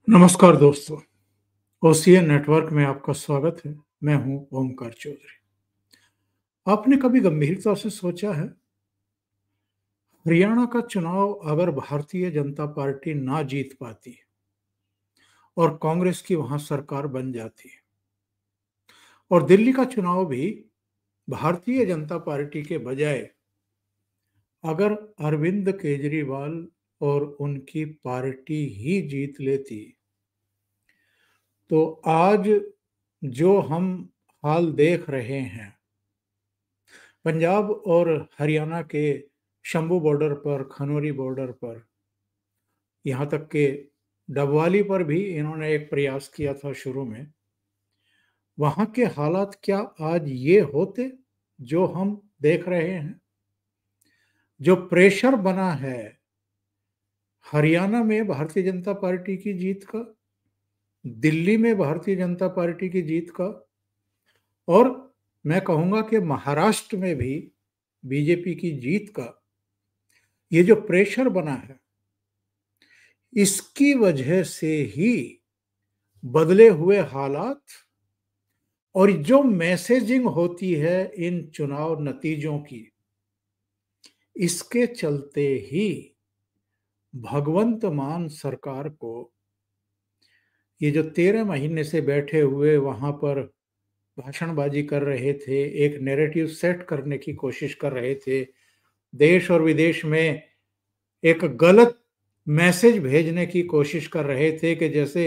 नमस्कार दोस्तों, OCN network में आपका स्वागत है। मैं हूं ओमकार चौधरी। आपने कभी गंभीरता से सोचा है, हरियाणा का चुनाव अगर भारतीय जनता पार्टी ना जीत पाती और कांग्रेस की वहां सरकार बन जाती और दिल्ली का चुनाव भी भारतीय जनता पार्टी के बजाय अगर अरविंद केजरीवाल और उनकी पार्टी ही जीत लेती, तो आज जो हम हाल देख रहे हैं, पंजाब और हरियाणा के शंभू बॉर्डर पर, खनौरी बॉर्डर पर, यहाँ तक के डबवाली पर भी इन्होंने एक प्रयास किया था शुरू में। वहाँ के हालात क्या आज ये होते जो हम देख रहे हैं? जो प्रेशर बना है हरियाणा में भारतीय जनता पार्टी की जीत का, दिल्ली में भारतीय जनता पार्टी की जीत का, और मैं कहूँगा कि महाराष्ट्र में भी बीजेपी की जीत का, ये जो प्रेशर बना है, इसकी वजह से ही बदले हुए हालात और जो मैसेजिंग होती है इन चुनाव नतीजों की, इसके चलते ही भगवंत मान सरकार को ये जो 13 महीने से बैठे हुए वहां पर भाषणबाजी कर रहे थे, एक नैरेटिव सेट करने की कोशिश कर रहे थे, देश और विदेश में एक गलत मैसेज भेजने की कोशिश कर रहे थे कि जैसे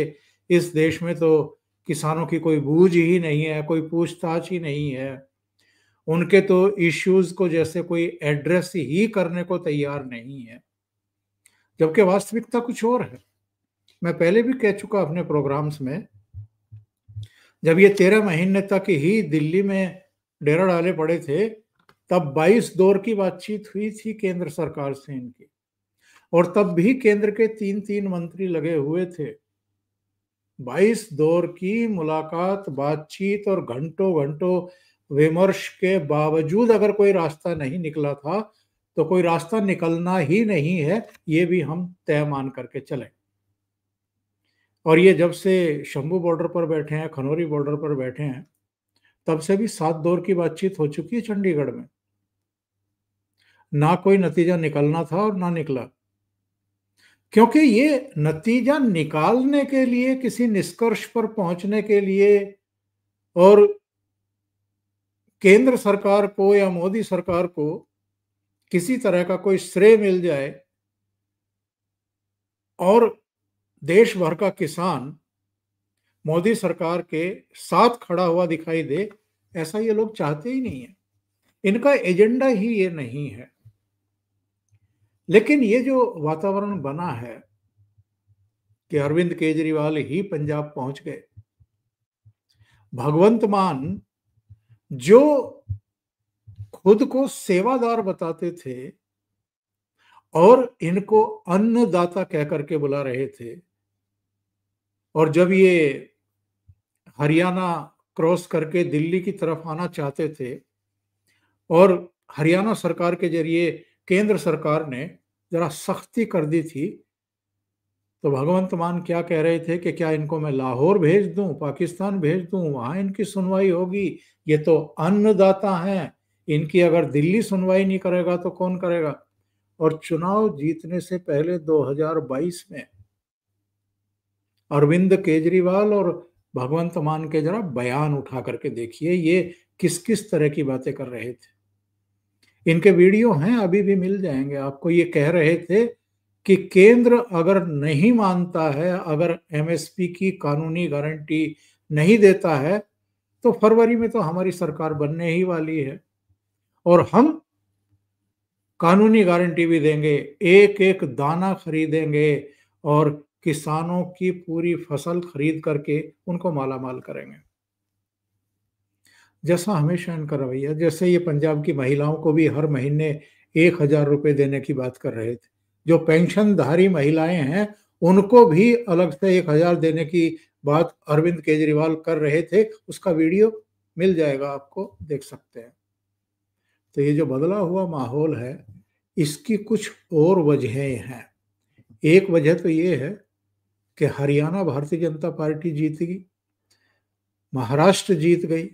इस देश में तो किसानों की कोई बूझ ही नहीं है, कोई पूछताछ ही नहीं है, उनके तो इश्यूज को जैसे कोई एड्रेस ही करने को तैयार नहीं है, जबकि वास्तविकता कुछ और है। मैं पहले भी कह चुका अपने प्रोग्राम्स में, जब ये 13 महीने तक ही दिल्ली में डेरा डाले पड़े थे, तब 22 दौर की बातचीत हुई थी केंद्र सरकार से इनकी, और तब भी केंद्र के 3-3 मंत्री लगे हुए थे। 22 दौर की मुलाकात, बातचीत और घंटों घंटों विमर्श के बावजूद अगर कोई रास्ता नहीं निकला था, तो कोई रास्ता निकलना ही नहीं है, ये भी हम तय मान करके चले। और ये जब से शंभू बॉर्डर पर बैठे हैं, खनौरी बॉर्डर पर बैठे हैं, तब से भी 7 दौर की बातचीत हो चुकी है चंडीगढ़ में। ना कोई नतीजा निकलना था और ना निकला, क्योंकि ये नतीजा निकालने के लिए, किसी निष्कर्ष पर पहुंचने के लिए, और केंद्र सरकार को या मोदी सरकार को किसी तरह का कोई श्रेय मिल जाए और देश भर का किसान मोदी सरकार के साथ खड़ा हुआ दिखाई दे, ऐसा ये लोग चाहते ही नहीं है। इनका एजेंडा ही ये नहीं है। लेकिन ये जो वातावरण बना है कि अरविंद केजरीवाल ही पंजाब पहुंच गए, भगवंत मान जो खुद को सेवादार बताते थे और इनको अन्नदाता कह करके बुला रहे थे, और जब ये हरियाणा क्रॉस करके दिल्ली की तरफ आना चाहते थे और हरियाणा सरकार के जरिए केंद्र सरकार ने जरा सख्ती कर दी थी, तो भगवंत मान क्या कह रहे थे कि क्या इनको मैं लाहौर भेज दूं, पाकिस्तान भेज दूं, वहां इनकी सुनवाई होगी, ये तो अन्नदाता हैं, इनकी अगर दिल्ली सुनवाई नहीं करेगा तो कौन करेगा। और चुनाव जीतने से पहले 2022 में अरविंद केजरीवाल और भगवंत मान के जरा बयान उठा करके देखिए, ये किस किस तरह की बातें कर रहे थे। इनके वीडियो हैं, अभी भी मिल जाएंगे आपको। ये कह रहे थे कि केंद्र अगर नहीं मानता है, अगर एमएसपी की कानूनी गारंटी नहीं देता है, तो फरवरी में तो हमारी सरकार बनने ही वाली है और हम कानूनी गारंटी भी देंगे, एक एक दाना खरीदेंगे और किसानों की पूरी फसल खरीद करके उनको मालामाल करेंगे। जैसा हमेशा इनका रवैया, जैसे ये पंजाब की महिलाओं को भी हर महीने 1,000 रुपए देने की बात कर रहे थे, जो पेंशनधारी महिलाएं हैं उनको भी अलग से 1,000 देने की बात अरविंद केजरीवाल कर रहे थे। उसका वीडियो मिल जाएगा, आपको देख सकते हैं। तो ये जो बदला हुआ माहौल है, इसकी कुछ और वजहें हैं। एक वजह तो ये है कि हरियाणा भारतीय जनता पार्टी जीत गई, महाराष्ट्र जीत गई,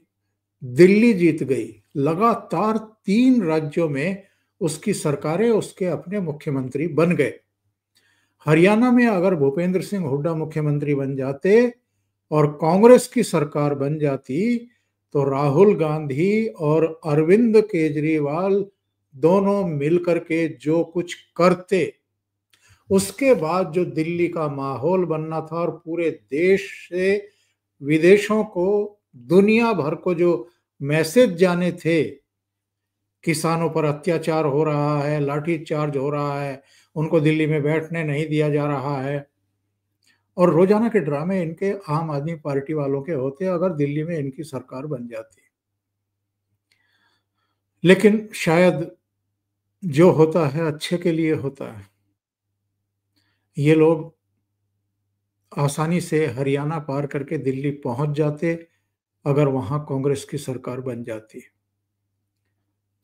दिल्ली जीत गई। लगातार 3 राज्यों में उसकी सरकारें, उसके अपने मुख्यमंत्री बन गए। हरियाणा में अगर भूपेंद्र सिंह हुड्डा मुख्यमंत्री बन जाते और कांग्रेस की सरकार बन जाती तो राहुल गांधी और अरविंद केजरीवाल दोनों मिलकर के जो कुछ करते, उसके बाद जो दिल्ली का माहौल बनना था और पूरे देश से विदेशों को, दुनिया भर को जो मैसेज जाने थे, किसानों पर अत्याचार हो रहा है, लाठीचार्ज हो रहा है, उनको दिल्ली में बैठने नहीं दिया जा रहा है, और रोजाना के ड्रामे इनके आम आदमी पार्टी वालों के होते अगर दिल्ली में इनकी सरकार बन जाती। लेकिन शायद जो होता है अच्छे के लिए होता है। ये लोग आसानी से हरियाणा पार करके दिल्ली पहुंच जाते अगर वहां कांग्रेस की सरकार बन जाती।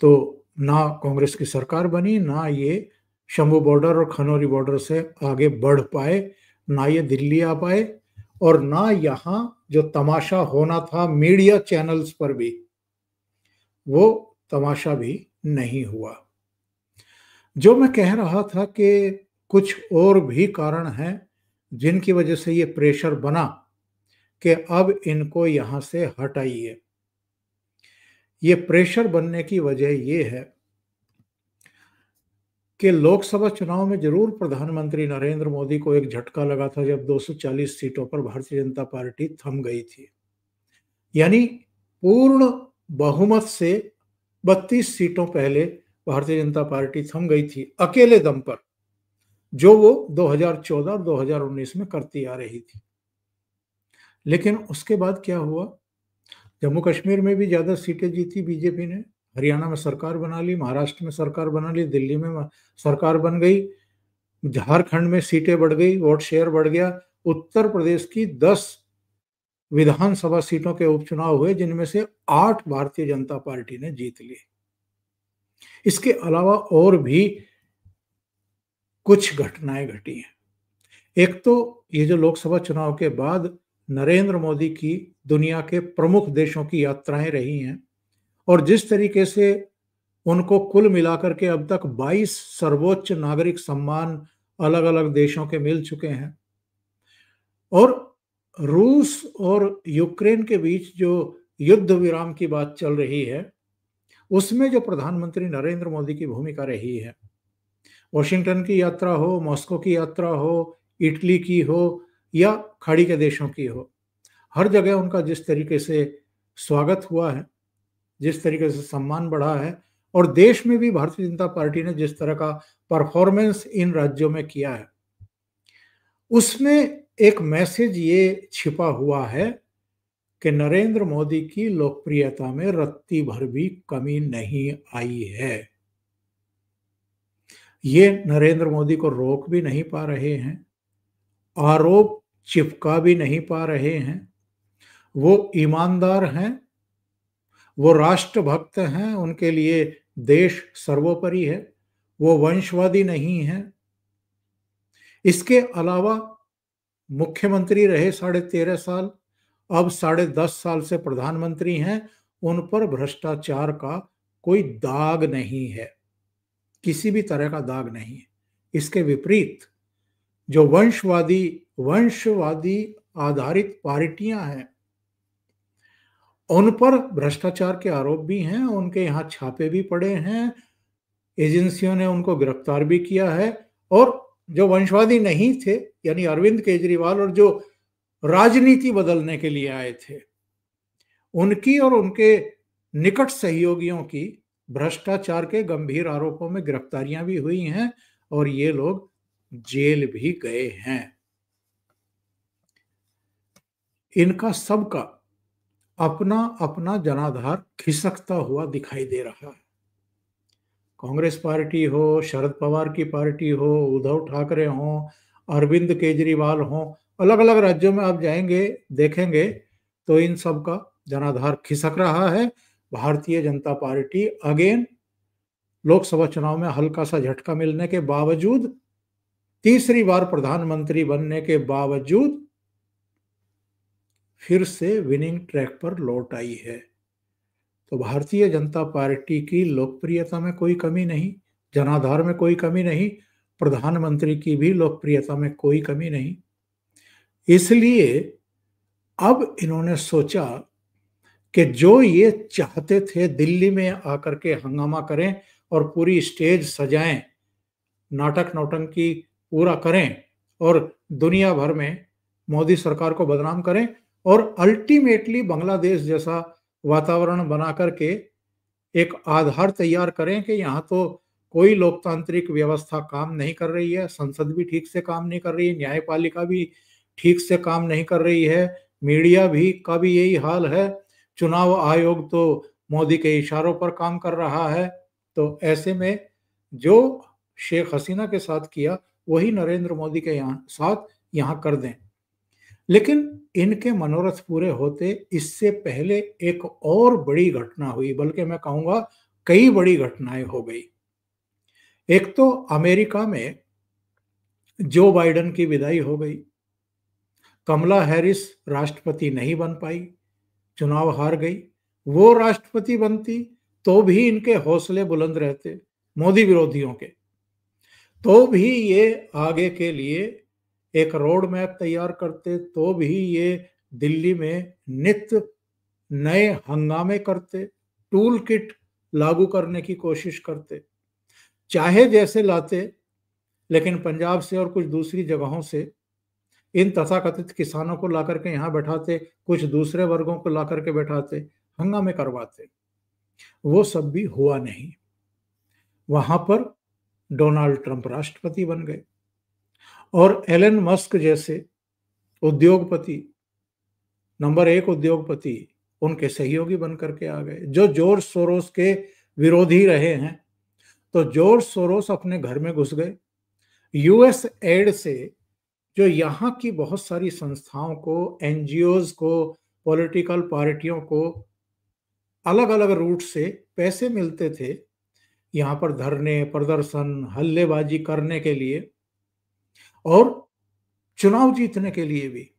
तो ना कांग्रेस की सरकार बनी, ना ये शंभू बॉर्डर और खनौरी बॉर्डर से आगे बढ़ पाए, ना ये दिल्ली आ पाए, और ना यहाँ जो तमाशा होना था मीडिया चैनल्स पर भी, वो तमाशा भी नहीं हुआ। जो मैं कह रहा था कि कुछ और भी कारण हैं जिनकी वजह से ये प्रेशर बना कि अब इनको यहां से हटाइए। ये प्रेशर बनने की वजह ये है कि लोकसभा चुनाव में जरूर प्रधानमंत्री नरेंद्र मोदी को एक झटका लगा था जब 240 सीटों पर भारतीय जनता पार्टी थम गई थी। यानी पूर्ण बहुमत से 32 सीटों पहले भारतीय जनता पार्टी थम गई थी अकेले दम पर, जो वो 2014 और 2019 में करती आ रही थी। लेकिन उसके बाद क्या हुआ? जम्मू कश्मीर में भी ज्यादा सीटें जीती बीजेपी ने, हरियाणा में सरकार बना ली, महाराष्ट्र में सरकार बना ली, दिल्ली में सरकार बन गई, झारखंड में सीटें बढ़ गई, वोट शेयर बढ़ गया। उत्तर प्रदेश की 10 विधानसभा सीटों के उपचुनाव हुए जिनमें से 8 भारतीय जनता पार्टी ने जीत ली। इसके अलावा और भी कुछ घटनाएं घटी हैं। एक तो ये जो लोकसभा चुनाव के बाद नरेंद्र मोदी की दुनिया के प्रमुख देशों की यात्राएं रही हैं, और जिस तरीके से उनको कुल मिलाकर के अब तक 22 सर्वोच्च नागरिक सम्मान अलग अलग देशों के मिल चुके हैं, और रूस और यूक्रेन के बीच जो युद्ध विराम की बात चल रही है उसमें जो प्रधानमंत्री नरेंद्र मोदी की भूमिका रही है, वॉशिंगटन की यात्रा हो, मॉस्को की यात्रा हो, इटली की हो या खाड़ी के देशों की हो, हर जगह उनका जिस तरीके से स्वागत हुआ है, जिस तरीके से सम्मान बढ़ा है, और देश में भी भारतीय जनता पार्टी ने जिस तरह का परफॉर्मेंस इन राज्यों में किया है, उसमें एक मैसेज ये छिपा हुआ है कि नरेंद्र मोदी की लोकप्रियता में रत्ती भर भी कमी नहीं आई है। ये नरेंद्र मोदी को रोक भी नहीं पा रहे हैं, आरोप चिपका भी नहीं पा रहे हैं। वो ईमानदार हैं, वो राष्ट्रभक्त हैं, उनके लिए देश सर्वोपरि है, वो वंशवादी नहीं है। इसके अलावा मुख्यमंत्री रहे 13.5 साल, अब 10.5 साल से प्रधानमंत्री हैं, उन पर भ्रष्टाचार का कोई दाग नहीं है, किसी भी तरह का दाग नहीं है। इसके विपरीत जो वंशवादी आधारित पार्टियां हैं उन पर भ्रष्टाचार के आरोप भी हैं, उनके यहाँ छापे भी पड़े हैं, एजेंसियों ने उनको गिरफ्तार भी किया है। और जो वंशवादी नहीं थे यानी अरविंद केजरीवाल और जो राजनीति बदलने के लिए आए थे, उनकी और उनके निकट सहयोगियों की भ्रष्टाचार के गंभीर आरोपों में गिरफ्तारियां भी हुई हैं और ये लोग जेल भी गए हैं। इनका सबका अपना अपना जनाधार खिसकता हुआ दिखाई दे रहा है। कांग्रेस पार्टी हो, शरद पवार की पार्टी हो, उद्धव ठाकरे हो, अरविंद केजरीवाल हो, अलग अलग राज्यों में आप जाएंगे देखेंगे तो इन सब का जनाधार खिसक रहा है। भारतीय जनता पार्टी अगेन लोकसभा चुनाव में हल्का सा झटका मिलने के बावजूद तीसरी बार प्रधानमंत्री बनने के बावजूद फिर से विनिंग ट्रैक पर लौट आई है। तो भारतीय जनता पार्टी की लोकप्रियता में कोई कमी नहीं, जनाधार में कोई कमी नहीं, प्रधानमंत्री की भी लोकप्रियता में कोई कमी नहीं। इसलिए अब इन्होंने सोचा कि जो ये चाहते थे दिल्ली में आकर के हंगामा करें और पूरी स्टेज सजाएं, नाटक नौटंकी पूरा करें और दुनिया भर में मोदी सरकार को बदनाम करें और अल्टीमेटली बांग्लादेश जैसा वातावरण बना करके एक आधार तैयार करें कि यहाँ तो कोई लोकतांत्रिक व्यवस्था काम नहीं कर रही है, संसद भी ठीक से काम नहीं कर रही है, न्यायपालिका भी ठीक से काम नहीं कर रही है, मीडिया भी का भी यही हाल है, चुनाव आयोग तो मोदी के इशारों पर काम कर रहा है। तो ऐसे में जो शेख हसीना के साथ किया वही नरेंद्र मोदी के साथ यहाँ कर दें। लेकिन इनके मनोरथ पूरे होते इससे पहले एक और बड़ी घटना हुई, बल्कि मैं कहूंगा कई बड़ी घटनाएं हो गई। एक तो अमेरिका में जो बाइडेन की विदाई हो गई, कमला हैरिस राष्ट्रपति नहीं बन पाई, चुनाव हार गई। वो राष्ट्रपति बनती तो भी इनके हौसले बुलंद रहते मोदी विरोधियों के, तो भी ये आगे के लिए एक रोड मैप तैयार करते, तो भी ये दिल्ली में नित्य नए हंगामे करते, टूल किट लागू करने की कोशिश करते, चाहे जैसे लाते, लेकिन पंजाब से और कुछ दूसरी जगहों से इन तथाकथित किसानों को लाकर के यहाँ बैठाते, कुछ दूसरे वर्गों को लाकर के बैठाते, हंगामे करवाते। वो सब भी हुआ नहीं। वहां पर डोनाल्ड ट्रंप राष्ट्रपति बन गए और एलन मस्क जैसे उद्योगपति, नंबर 1 उद्योगपति उनके सहयोगी बनकर के आ गए, जो जॉर्ज सोरोस के विरोधी रहे हैं। तो जॉर्ज सोरोस अपने घर में घुस गए। यूएस एड से जो यहाँ की बहुत सारी संस्थाओं को, एनजीओज को, पॉलिटिकल पार्टियों को अलग अलग रूट से पैसे मिलते थे यहाँ पर धरने, प्रदर्शन, हल्लेबाजी करने के लिए और चुनाव जीतने के लिए भी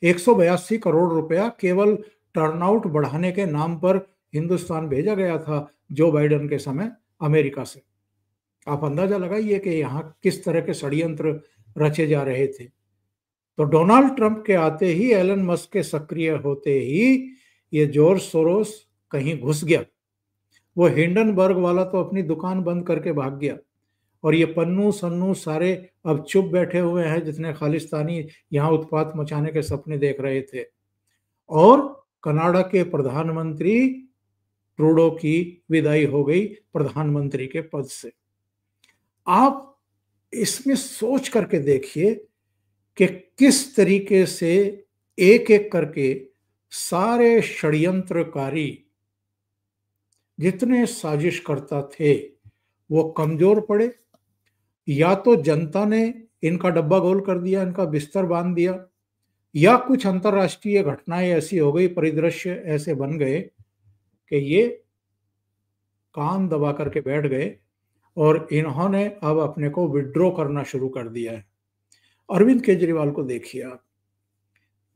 182 करोड़ रुपया केवल टर्नआउट बढ़ाने के नाम पर हिंदुस्तान भेजा गया था जो बाइडेन के समय अमेरिका से। आप अंदाजा लगाइए कि यहाँ किस तरह के षड्यंत्र रचे जा रहे थे। तो डोनाल्ड ट्रंप के आते ही, एलन मस्क के सक्रिय होते ही ये जॉर्ज सोरोस कहीं घुस गया। वो हिंडनबर्ग वाला तो अपनी दुकान बंद करके भाग गया और ये पन्नू सन्नू सारे अब चुप बैठे हुए हैं, जितने खालिस्तानी यहाँ उत्पात मचाने के सपने देख रहे थे। और कनाडा के प्रधानमंत्री ट्रूडो की विदाई हो गई प्रधानमंत्री के पद से। आप इसमें सोच करके देखिए कि किस तरीके से एक एक करके सारे षड्यंत्रकारी जितने साजिशकर्ता थे वो कमजोर पड़े, या तो जनता ने इनका डब्बा गोल कर दिया, इनका बिस्तर बांध दिया, या कुछ अंतरराष्ट्रीय घटनाएं ऐसी हो गई, परिदृश्य ऐसे बन गए कि ये कान दबा करके बैठ गए और इन्होंने अब अपने को विड्रॉ करना शुरू कर दिया है। अरविंद केजरीवाल को देखिए आप,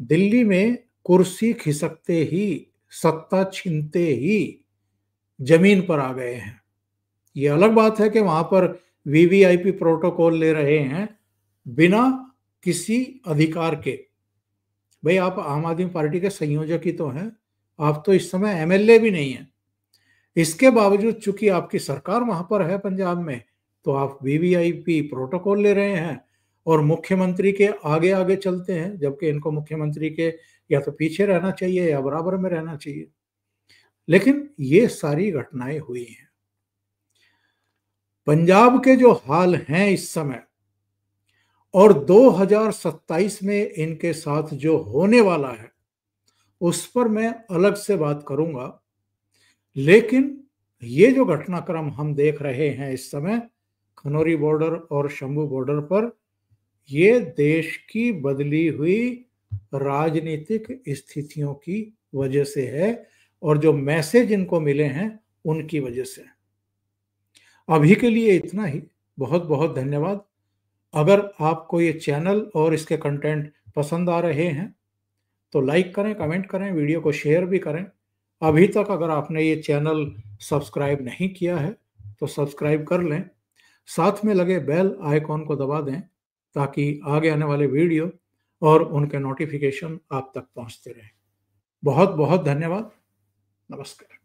दिल्ली में कुर्सी खिसकते ही, सत्ता छीनते ही जमीन पर आ गए हैं। ये अलग बात है कि वहां पर वीवीआईपी प्रोटोकॉल ले रहे हैं बिना किसी अधिकार के। भाई आप आम आदमी पार्टी के संयोजक ही तो हैं, आप तो इस समय एमएलए भी नहीं हैं। इसके बावजूद चूंकि आपकी सरकार वहां पर है पंजाब में, तो आप वीवीआईपी प्रोटोकॉल ले रहे हैं और मुख्यमंत्री के आगे आगे चलते हैं, जबकि इनको मुख्यमंत्री के या तो पीछे रहना चाहिए या बराबर में रहना चाहिए। लेकिन ये सारी घटनाएं हुई हैं। पंजाब के जो हाल हैं इस समय और 2027 में इनके साथ जो होने वाला है उस पर मैं अलग से बात करूंगा। लेकिन ये जो घटनाक्रम हम देख रहे हैं इस समय खनौरी बॉर्डर और शंभू बॉर्डर पर, ये देश की बदली हुई राजनीतिक स्थितियों की वजह से है और जो मैसेज इनको मिले हैं उनकी वजह से। अभी के लिए इतना ही। बहुत बहुत धन्यवाद। अगर आपको ये चैनल और इसके कंटेंट पसंद आ रहे हैं तो लाइक करें, कमेंट करें, वीडियो को शेयर भी करें। अभी तक अगर आपने ये चैनल सब्सक्राइब नहीं किया है तो सब्सक्राइब कर लें। साथ में लगे बेल आइकॉन को दबा दें ताकि आगे आने वाले वीडियो और उनके नोटिफिकेशन आप तक पहुंचते रहें। बहुत बहुत धन्यवाद। नमस्कार।